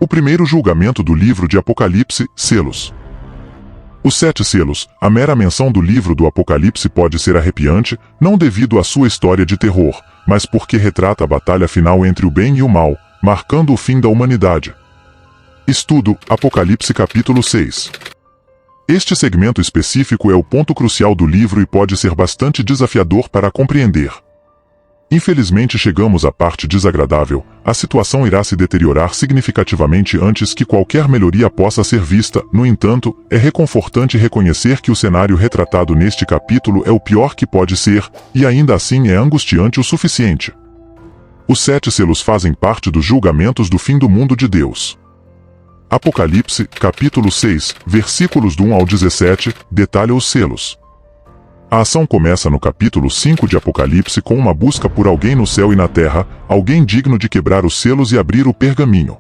O primeiro julgamento do livro de Apocalipse, selos. Os 7 selos, a mera menção do livro do Apocalipse pode ser arrepiante, não devido à sua história de terror, mas porque retrata a batalha final entre o bem e o mal, marcando o fim da humanidade. Estudo, Apocalipse capítulo 6. Este segmento específico é o ponto crucial do livro e pode ser bastante desafiador para compreender. Infelizmente chegamos à parte desagradável, a situação irá se deteriorar significativamente antes que qualquer melhoria possa ser vista, no entanto, é reconfortante reconhecer que o cenário retratado neste capítulo é o pior que pode ser, e ainda assim é angustiante o suficiente. Os 7 selos fazem parte dos julgamentos do fim do mundo de Deus. Apocalipse, capítulo 6, versículos do 1 ao 17, detalha os selos. A ação começa no capítulo 5 de Apocalipse com uma busca por alguém no céu e na terra, alguém digno de quebrar os selos e abrir o pergaminho.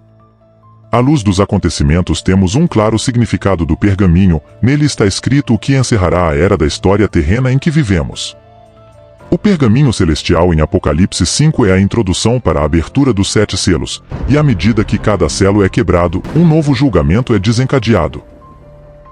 À luz dos acontecimentos temos um claro significado do pergaminho, nele está escrito o que encerrará a era da história terrena em que vivemos. O pergaminho celestial em Apocalipse 5 é a introdução para a abertura dos 7 selos, e à medida que cada selo é quebrado, um novo julgamento é desencadeado.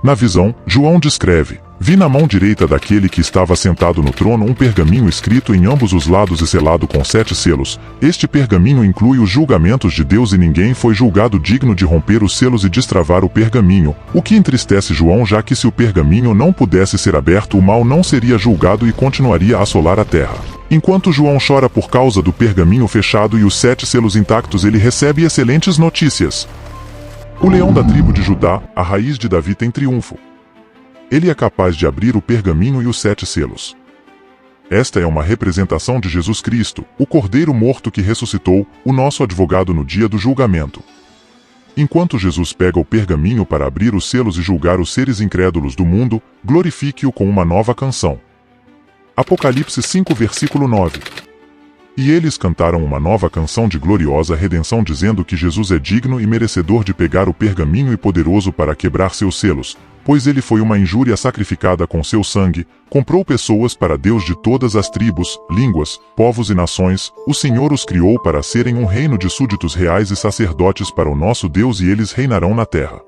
Na visão, João descreve: vi na mão direita daquele que estava sentado no trono um pergaminho escrito em ambos os lados e selado com 7 selos. Este pergaminho inclui os julgamentos de Deus e ninguém foi julgado digno de romper os selos e destravar o pergaminho, o que entristece João, já que se o pergaminho não pudesse ser aberto, o mal não seria julgado e continuaria a assolar a terra. Enquanto João chora por causa do pergaminho fechado e os 7 selos intactos, ele recebe excelentes notícias. O leão da tribo de Judá, a raiz de Davi, tem triunfo. Ele é capaz de abrir o pergaminho e os 7 selos. Esta é uma representação de Jesus Cristo, o Cordeiro morto que ressuscitou, o nosso advogado no dia do julgamento. Enquanto Jesus pega o pergaminho para abrir os selos e julgar os seres incrédulos do mundo, glorifique-o com uma nova canção. Apocalipse 5 versículo 9. E eles cantaram uma nova canção de gloriosa redenção, dizendo que Jesus é digno e merecedor de pegar o pergaminho e poderoso para quebrar seus selos, pois ele foi uma injúria sacrificada com seu sangue, comprou pessoas para Deus de todas as tribos, línguas, povos e nações. O Senhor os criou para serem um reino de súditos reais e sacerdotes para o nosso Deus, e eles reinarão na terra.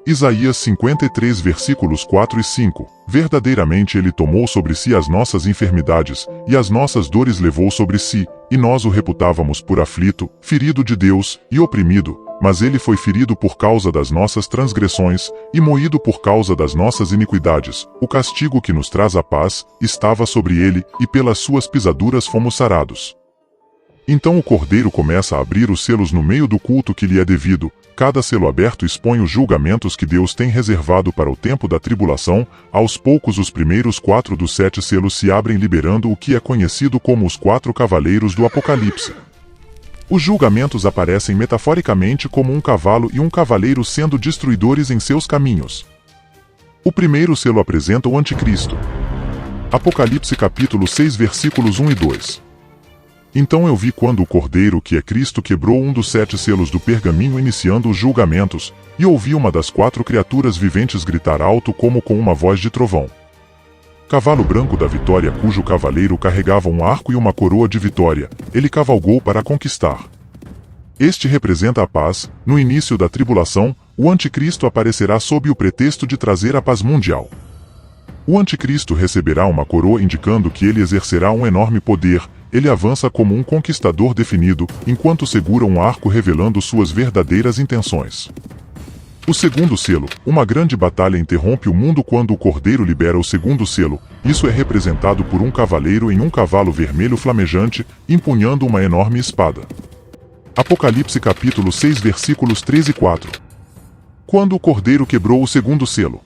Isaías 53 versículos 4 e 5. Verdadeiramente ele tomou sobre si as nossas enfermidades, e as nossas dores levou sobre si, e nós o reputávamos por aflito, ferido de Deus, e oprimido, mas ele foi ferido por causa das nossas transgressões, e moído por causa das nossas iniquidades. O castigo que nos traz a paz estava sobre ele, e pelas suas pisaduras fomos sarados. Então o Cordeiro começa a abrir os selos no meio do culto que lhe é devido. Cada selo aberto expõe os julgamentos que Deus tem reservado para o tempo da tribulação. Aos poucos os primeiros 4 dos 7 selos se abrem, liberando o que é conhecido como os 4 cavaleiros do Apocalipse. Os julgamentos aparecem metaforicamente como um cavalo e um cavaleiro sendo destruidores em seus caminhos. O primeiro selo apresenta o Anticristo. Apocalipse capítulo 6 versículos 1 e 2. Então eu vi quando o Cordeiro, que é Cristo, quebrou um dos 7 selos do pergaminho, iniciando os julgamentos, e ouvi uma das 4 criaturas viventes gritar alto como com uma voz de trovão. Cavalo branco da vitória, cujo cavaleiro carregava um arco e uma coroa de vitória, ele cavalgou para conquistar. Este representa a paz. No início da tribulação, o Anticristo aparecerá sob o pretexto de trazer a paz mundial. O Anticristo receberá uma coroa indicando que ele exercerá um enorme poder. Ele avança como um conquistador definido, enquanto segura um arco revelando suas verdadeiras intenções. O segundo selo, uma grande batalha interrompe o mundo quando o Cordeiro libera o segundo selo. Isso é representado por um cavaleiro em um cavalo vermelho flamejante, empunhando uma enorme espada. Apocalipse capítulo 6 versículos 3 e 4. Quando o Cordeiro quebrou o segundo selo,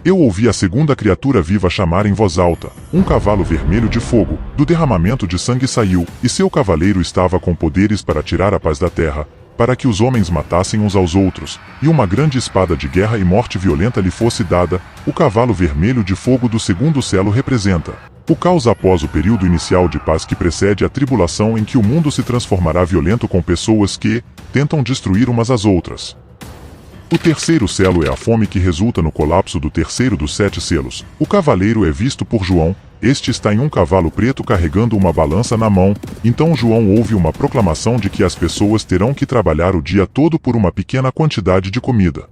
eu ouvi a segunda criatura viva chamar em voz alta: um cavalo vermelho de fogo, do derramamento de sangue saiu, e seu cavaleiro estava com poderes para tirar a paz da terra, para que os homens matassem uns aos outros, e uma grande espada de guerra e morte violenta lhe fosse dada. O cavalo vermelho de fogo do segundo selo representa o caos após o período inicial de paz que precede a tribulação, em que o mundo se transformará violento com pessoas que tentam destruir umas às outras. O terceiro selo é a fome que resulta no colapso do terceiro dos 7 selos. O cavaleiro é visto por João. este está em um cavalo preto carregando uma balança na mão. Então João ouve uma proclamação de que as pessoas terão que trabalhar o dia todo por uma pequena quantidade de comida.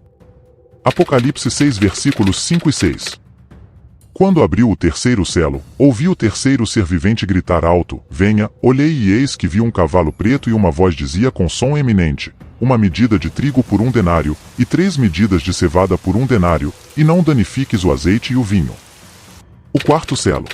Apocalipse 6 versículos 5 e 6. Quando abriu o terceiro selo, ouvi o terceiro ser vivente gritar alto: venha. Olhei e eis que vi um cavalo preto e uma voz dizia com som eminente: uma medida de trigo por 1 denário, e 3 medidas de cevada por 1 denário, e não danifiques o azeite e o vinho. O quarto selo.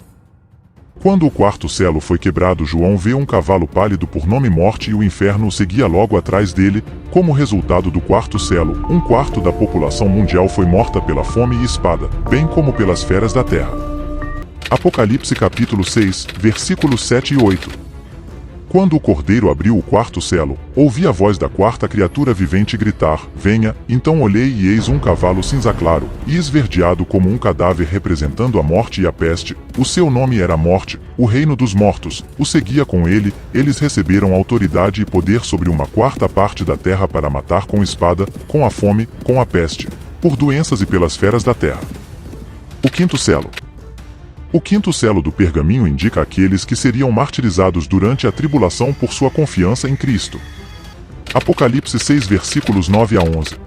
Quando o quarto selo foi quebrado, João vê um cavalo pálido por nome Morte e o inferno o seguia logo atrás dele. Como resultado do quarto selo, 1/4 da população mundial foi morta pela fome e espada, bem como pelas feras da terra. Apocalipse capítulo 6, versículos 7 e 8. Quando o cordeiro abriu o quarto selo, ouvi a voz da quarta criatura vivente gritar: venha. Então olhei e eis um cavalo cinza claro, e esverdeado como um cadáver representando a morte e a peste. O seu nome era Morte, o reino dos mortos, o seguia com ele. Eles receberam autoridade e poder sobre 1/4 da terra para matar com espada, com a fome, com a peste, por doenças e pelas feras da terra. O quinto selo. O quinto selo do pergaminho indica aqueles que seriam martirizados durante a tribulação por sua confiança em Cristo. Apocalipse 6 versículos 9 a 11.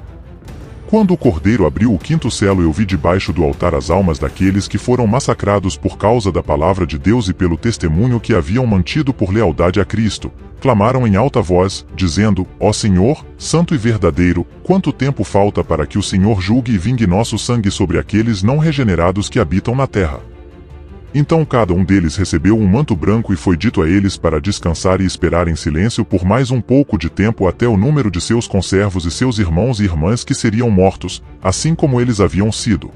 Quando o cordeiro abriu o quinto selo, eu vi debaixo do altar as almas daqueles que foram massacrados por causa da palavra de Deus e pelo testemunho que haviam mantido por lealdade a Cristo. Clamaram em alta voz, dizendo: ó Senhor, santo e verdadeiro, quanto tempo falta para que o Senhor julgue e vingue nosso sangue sobre aqueles não regenerados que habitam na terra? Então cada um deles recebeu um manto branco e foi dito a eles para descansar e esperar em silêncio por mais um pouco de tempo até o número de seus conservos e seus irmãos e irmãs que seriam mortos, assim como eles haviam sido.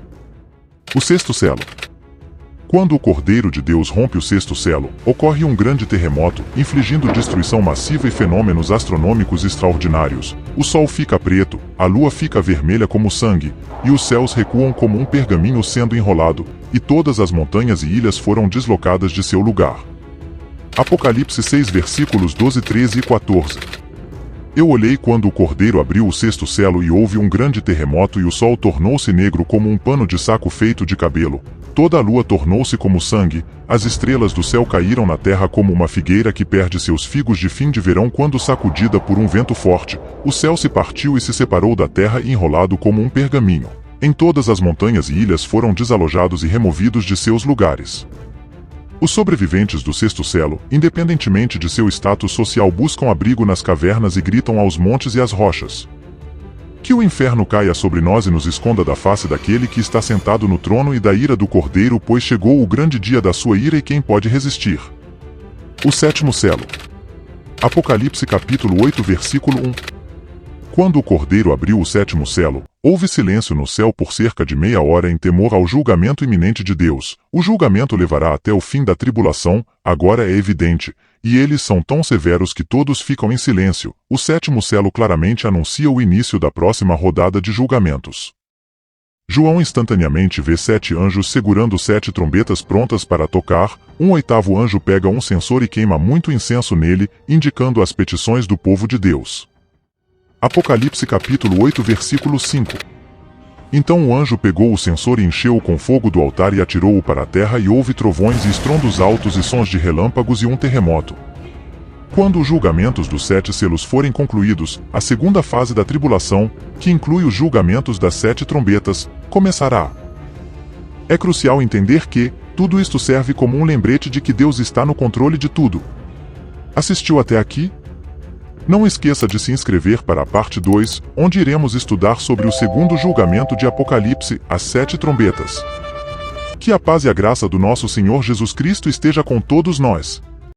O sexto selo. Quando o Cordeiro de Deus rompe o sexto selo, ocorre um grande terremoto, infligindo destruição massiva e fenômenos astronômicos extraordinários. O sol fica preto, a lua fica vermelha como sangue, e os céus recuam como um pergaminho sendo enrolado, e todas as montanhas e ilhas foram deslocadas de seu lugar. Apocalipse 6 versículos 12, 13 e 14. Eu olhei quando o Cordeiro abriu o sexto selo e houve um grande terremoto e o sol tornou-se negro como um pano de saco feito de cabelo. Toda a lua tornou-se como sangue, as estrelas do céu caíram na terra como uma figueira que perde seus figos de fim de verão quando sacudida por um vento forte. O céu se partiu e se separou da terra enrolado como um pergaminho. Em todas as montanhas e ilhas foram desalojados e removidos de seus lugares. Os sobreviventes do sexto selo, independentemente de seu status social, buscam abrigo nas cavernas e gritam aos montes e às rochas: que o inferno caia sobre nós e nos esconda da face daquele que está sentado no trono e da ira do Cordeiro, pois chegou o grande dia da sua ira e quem pode resistir? O sétimo selo. Apocalipse capítulo 8 versículo 1. Quando o Cordeiro abriu o sétimo selo, houve silêncio no céu por cerca de meia hora em temor ao julgamento iminente de Deus. O julgamento levará até o fim da tribulação, agora é evidente, e eles são tão severos que todos ficam em silêncio. O sétimo selo claramente anuncia o início da próxima rodada de julgamentos. João instantaneamente vê 7 anjos segurando 7 trombetas prontas para tocar. Um oitavo anjo pega um censor e queima muito incenso nele, indicando as petições do povo de Deus. Apocalipse capítulo 8 versículo 5. Então o anjo pegou o censor e encheu-o com fogo do altar e atirou-o para a terra, e houve trovões e estrondos altos e sons de relâmpagos e um terremoto. Quando os julgamentos dos 7 selos forem concluídos, a segunda fase da tribulação, que inclui os julgamentos das 7 trombetas, começará. É crucial entender que tudo isto serve como um lembrete de que Deus está no controle de tudo. Assistiu até aqui? Não esqueça de se inscrever para a parte 2, onde iremos estudar sobre o segundo julgamento de Apocalipse, as 7 trombetas. Que a paz e a graça do nosso Senhor Jesus Cristo esteja com todos nós.